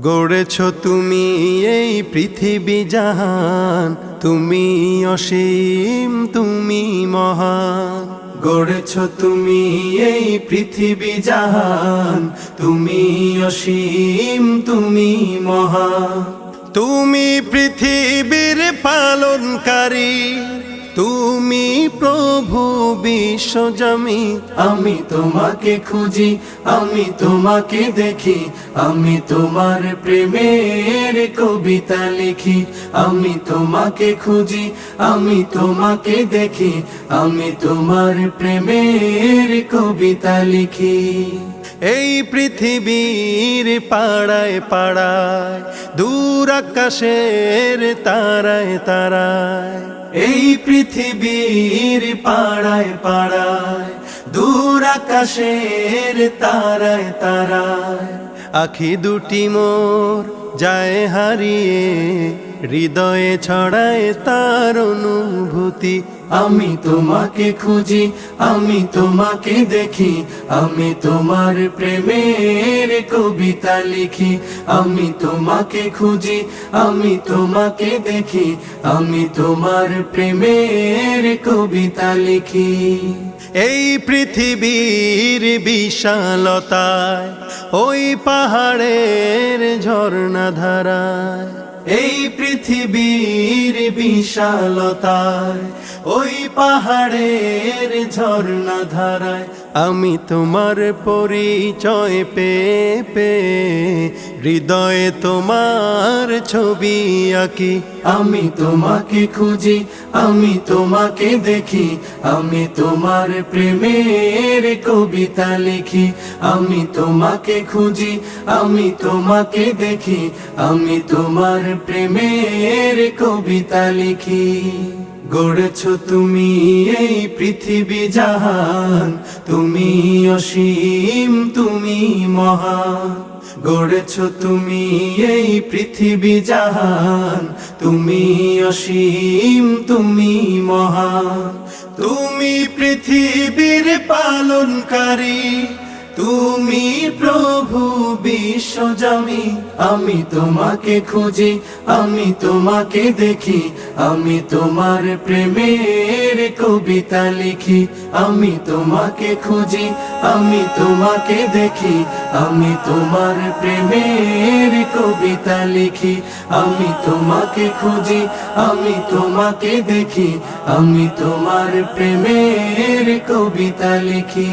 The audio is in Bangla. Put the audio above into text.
গড়েছ তুমি এই পৃথিবী জাহান, তুমি অসীম তুমি মহান। গড়েছ তুমি এই পৃথিবী জাহান, তুমি অসীম তুমি মহান। তুমি পৃথিবীর পালনকারী, তুমি প্রভু বিশ্বজমি। আমি তোমাকে খুঁজি, আমি তোমাকে দেখি, আমি তোমার প্রেমের কবিতা লিখি। আমি তোমাকে খুঁজি, আমি তোমাকে দেখি, আমি তোমার প্রেমের কবিতা লিখি। এই পৃথিবীর পাড়ায় পাড়ায়, দূর আকাশের তারায় তারায়। এই পৃথিবীর পাড়ায় পাড়ায়, দূর আকাশের তারায় তারায়। আখি দুটি মোর যায় হারিয়ে, হৃদয়ে ছড়ায় তার অনুভূতি। আমি তোমাকে খুঁজি, আমি তোমাকে দেখি, আমি তোমার প্রেমের কবিতা লিখি। আমি তোমাকে খুঁজি, আমি তোমাকে দেখি, আমি তোমার প্রেমের কবিতা লিখি। এই পৃথিবীর বিশালতায়, ওই পাহাড়ের ঝর্ণা ধারায়। এই পৃথিবীর বিশালতায়, ওই পাহাড়ের ঝর্ণা ধারায়। আমি তোমার পরিচয় পেয়ে পেয়ে, হৃদয়ে তোমার ছবি আঁকি। আমি তোমাকে খুঁজি, আমি তোমাকে দেখি, আমি তোমার প্রেমের কবিতা লিখি। আমি তোমাকে খুঁজি, আমি তোমাকে দেখি, আমি তোমার প্রেমের কবিতা লিখি। গড়েছ তুমি এই পৃথিবী জাহান, তুমি অসীম তুমি মহান। গড়েছ তুমি এই পৃথিবী জাহান, তুমি অসীম তুমি মহান। তুমি পৃথিবীর পালনকারী, তুমি প্রভু বিশ্বজমি। আমি তোমাকে খুঁজি, আমি তোমাকে দেখি, আমি তোমার প্রেমের কবিতা লিখি। আমি তোমাকে খুঁজি, আমি তোমাকে দেখি, আমি তোমার প্রেমের কবিতা লিখি। আমি তোমাকে খুঁজি, আমি তোমাকে দেখি, আমি তোমার প্রেমের কবিতা লিখি।